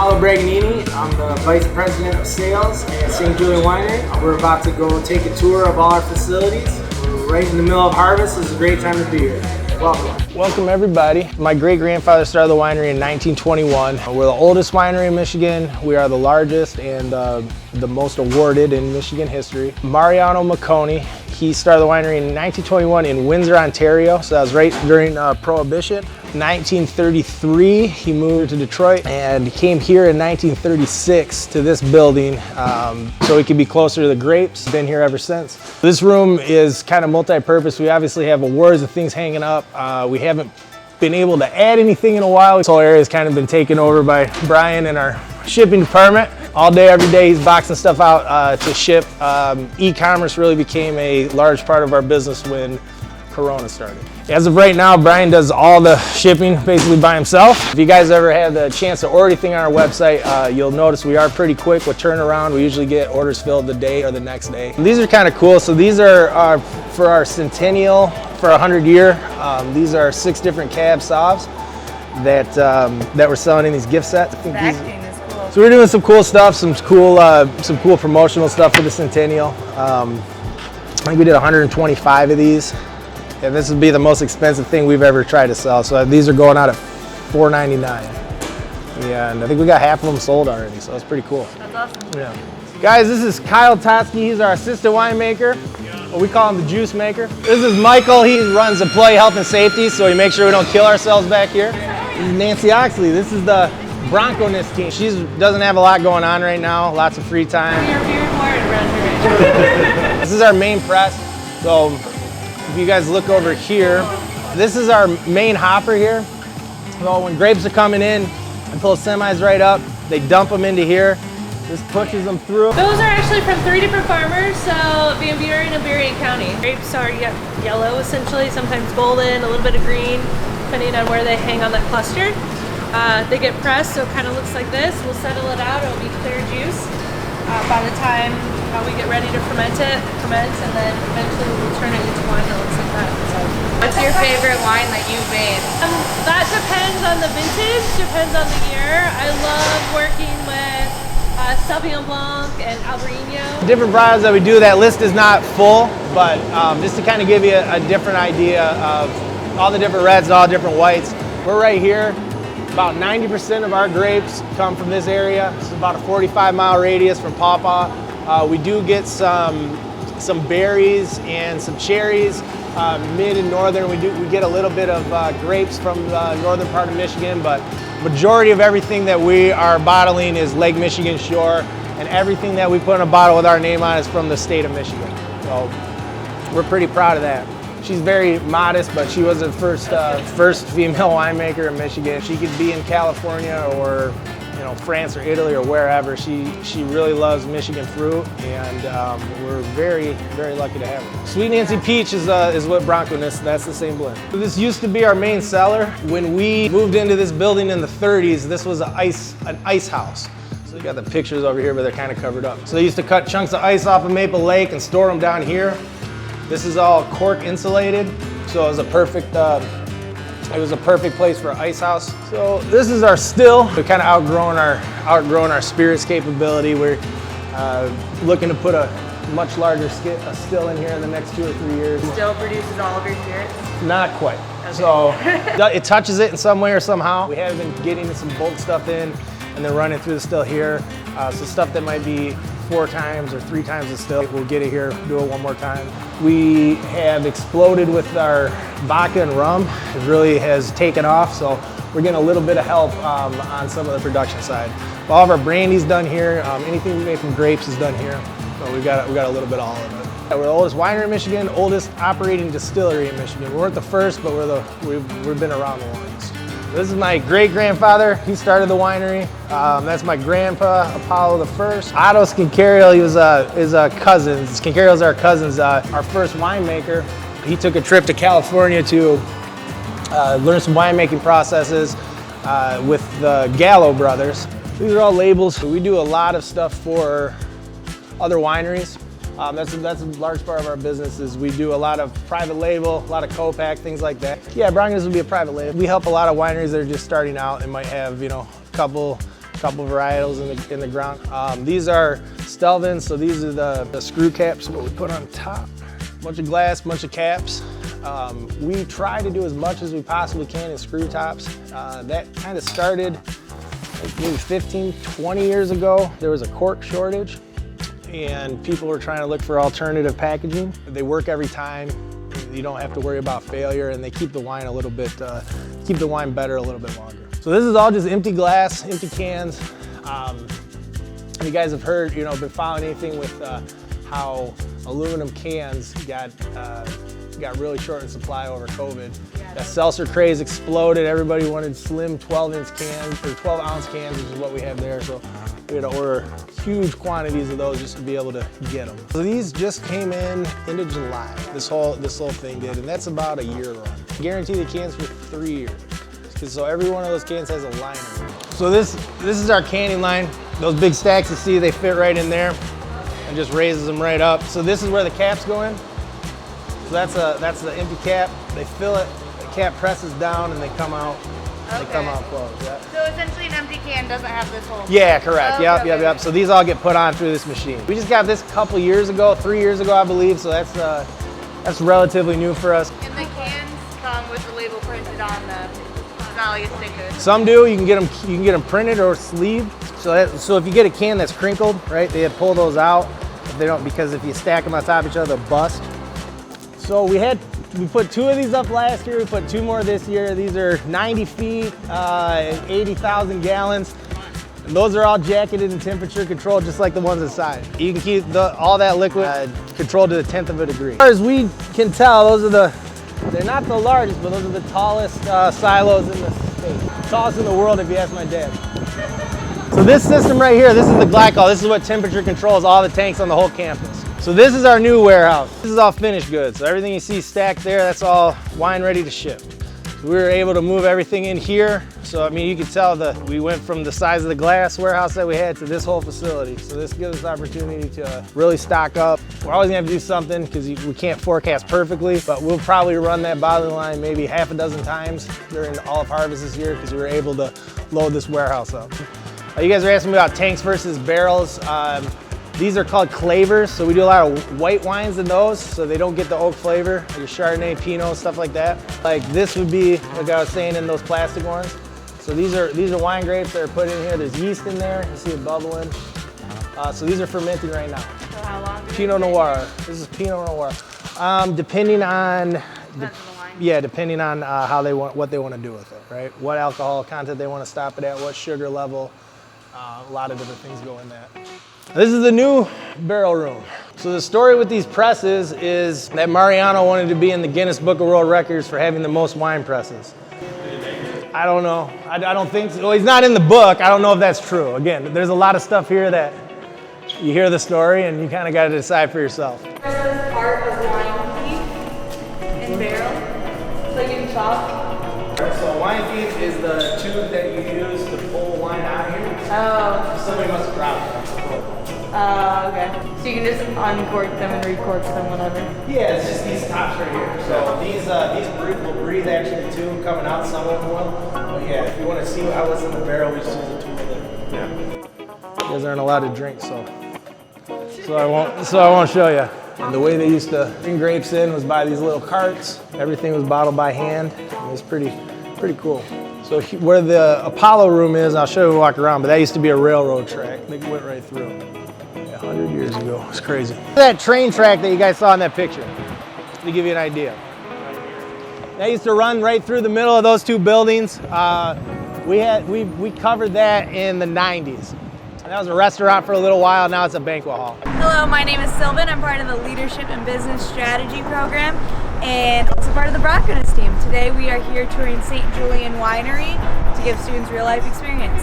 Paolo Braganini. I'm the Vice President of Sales at St. Julian Winery. We're about to go take a tour of all our facilities. We're right in the middle of harvest. This is a great time to be here. Welcome. Welcome everybody. My great-grandfather started the winery in 1921. We're the oldest winery in Michigan. We are the largest and the most awarded in Michigan history. Mariano Macconi, he started the winery in 1921 in Windsor, Ontario. So that was right during Prohibition. 1933, he moved to Detroit and he came here in 1936 to this building so he could be closer to the grapes. Been here ever since. This room is kind of multi-purpose. We obviously have awards and things hanging up. We haven't been able to add anything in a while. This whole area has kind of been taken over by Brian and our shipping department. All day, every day, he's boxing stuff out to ship. E-commerce really became a large part of our business when Corona started. As of right now, Brian does all the shipping basically by himself. If you guys ever had the chance to order anything on our website, you'll notice we are pretty quick with turnaround. We usually get orders filled the day or the next day. These are kind of cool. So these are for our centennial for 100 year. These are 6 different cab sauves that we're selling in these gift sets. The acting is cool. So we're doing some cool stuff, some cool promotional stuff for the centennial. I think we did 125 of these. And this would be the most expensive thing we've ever tried to sell. So these are going out at $4.99. Yeah, and I think we got half of them sold already, so that's pretty cool. That's awesome. Yeah. Guys, this is Kyle Totsky. He's our assistant winemaker. We call him the juice maker. This is Michael. He runs employee health and safety, so he makes sure we don't kill ourselves back here. This is Nancy Oxley. This is the Bronco-ness team. She doesn't have a lot going on right now, lots of free time. You're beard hard around here. This is our main press. So if you guys look over here, this is our main hopper here. So when grapes are coming in, I pull semis right up, they dump them into here. This pushes them through. Those are actually from 3 different farmers, so Van Buren and Berrien County. Grapes are yellow essentially, sometimes golden, a little bit of green, depending on where they hang on that cluster. They get pressed, so it kind of looks like this. We'll settle it out, it'll be clear juice. By the time we get ready to ferment, and then eventually we'll turn it into wine that looks like that. So, what's your favorite wine that you've made? That depends on the vintage, depends on the year. I love working with Sauvignon Blanc and Albarino. Different varieties that we do, that list is not full, but just to kind of give you a different idea of all the different reds and all the different whites. We're right here. About 90% of our grapes come from this area. It's about a 45-mile radius from Paw Paw. We do get some berries and some cherries. Mid and northern, we get a little bit of grapes from the northern part of Michigan, but majority of everything that we are bottling is Lake Michigan shore, and everything that we put in a bottle with our name on is from the state of Michigan. So we're pretty proud of that. She's very modest, but she was the first female winemaker in Michigan. She could be in California or France or Italy or wherever. She really loves Michigan fruit, and we're very, very lucky to have her. Sweet Nancy Peach is what Bronco-ness, that's the same blend. This used to be our main cellar. When we moved into this building in the 30s, this was an ice house. So you got the pictures over here, but they're kind of covered up. So they used to cut chunks of ice off of Maple Lake and store them down here. This is all cork insulated, so it was a perfect place for an ice house. So this is our still. We've kind of outgrown our spirits capability. We're looking to put a much larger still in here in the next 2 or 3 years. Still produces all of your spirits? Not quite. Okay. So it touches it in some way or somehow. We have been getting some bulk stuff in and then running through the still here. So stuff that might be 4 times or 3 times the still. We'll get it here, do it one more time. We have exploded with our vodka and rum. It really has taken off, so we're getting a little bit of help on some of the production side. All of our brandy's done here. Anything we make from grapes is done here. So we got a little bit of all of it. We're the oldest winery in Michigan, oldest operating distillery in Michigan. We weren't the first, but we've been around the longest. This is my great-grandfather. He started the winery. That's my grandpa, Apollo the First. Otto Skincariel, he was cousins. Skincariel's our cousins. Our first winemaker. He took a trip to California to learn some winemaking processes with the Gallo brothers. These are all labels. We do a lot of stuff for other wineries. That's a large part of our business. Is we do a lot of private label, a lot of co-pack, things like that. Yeah, Bronco-ness would be a private label. We help a lot of wineries that are just starting out and might have, a couple couple varietals in the ground. These are Stelvins, so these are the screw caps, what we put on top. Bunch of glass, bunch of caps. We try to do as much as we possibly can in screw tops. That kind of started like maybe 15, 20 years ago. There was a cork shortage and people were trying to look for alternative packaging. They work every time. You don't have to worry about failure, and they keep the wine a little bit, keep the wine better a little bit longer. So this is all just empty glass, empty cans. You guys have heard, been following anything with how aluminum cans got really short in supply over COVID. That seltzer craze exploded. Everybody wanted slim 12-inch cans or 12-ounce cans, which is what we have there. So we had to order huge quantities of those just to be able to get them. So these just came into July. This whole thing did, and that's about a year run. Guarantee the cans for 3 years. So every one of those cans has a liner. So this is our canning line. Those big stacks you see, they fit right in there and just raises them right up. So this is where the caps go in. So that's the empty cap. They fill it, the cap presses down, and they come out. Okay. They come out closed. Yeah. So essentially an empty can doesn't have this hole? Yeah, correct. Oh, Yep. So these all get put on through this machine. We just got this a couple years ago, 3 years ago, I believe. So that's relatively new for us. And the cans come with the label printed on them. It's not like a sticker. Some do. You can get them printed or sleeved. So if you get a can that's crinkled, right, they pull those out. If they don't, because if you stack them on top of each other, they'll bust. So we put 2 of these up last year. We put 2 more this year. These are 90 feet, 80,000 gallons. And those are all jacketed and temperature controlled, just like the ones inside. You can keep all that liquid controlled to the 1/10 of a degree. As far as we can tell, they're not the largest, but those are the tallest silos in the state. Tallest in the world, if you ask my dad. So this system right here, this is the glycol. This is what temperature controls all the tanks on the whole campus. So this is our new warehouse. This is all finished goods. So everything you see stacked there, that's all wine ready to ship. So we were able to move everything in here. So I mean, you can tell we went from the size of the glass warehouse that we had to this whole facility. So this gives us opportunity to really stock up. We're always gonna have to do something because we can't forecast perfectly, but we'll probably run that bottling line maybe half a dozen times during all of harvest this year because we were able to load this warehouse up. You guys are asking me about tanks versus barrels. These are called clavers, so we do a lot of white wines in those, so they don't get the oak flavor, like your Chardonnay, Pinot, stuff like that. Like this would be, like I was saying, in those plastic ones. So these are wine grapes that are put in here. There's yeast in there. You see it bubbling. So these are fermenting right now. So how long? Pinot Noir. This is Pinot Noir. Depending on depending on what they want to do with it, right? What alcohol content they want to stop it at, what sugar level. A lot of different things go in that. This is the new barrel room. So the story with these presses is that Mariano wanted to be in the Guinness Book of World Records for having the most wine presses. I don't know. I don't think so. Well, he's not in the book. I don't know if that's true. Again, there's a lot of stuff here that you hear the story and you kind of got to decide for yourself. This is part of wine feed in barrel, so you can chop. So wine feed is the tube that you use to pull wine out of here. Oh. Somebody must have dropped it. Okay. So you can just uncork them and recork them whenever? Yeah, it's just these tops right here. So these will breathe actually too, coming out some of them will. But yeah, if you want to see how it's in the barrel, we just use a tool there. Yeah. You guys aren't allowed to drink, so I won't show you. And the way they used to bring grapes in was by these little carts. Everything was bottled by hand. It was pretty cool. So where the Apollo room is, I'll show you walk around, but that used to be a railroad track. They went right through. 100 years ago. It's crazy. That train track that you guys saw in that picture, to give you an idea. That used to run right through the middle of those 2 buildings. We covered that in the 90s. That was a restaurant for a little while. Now it's a banquet hall. Hello, my name is Sylvan. I'm part of the Leadership and Business Strategy program and also part of the Broncos team. Today we are here touring St. Julian Winery to give students real life experience.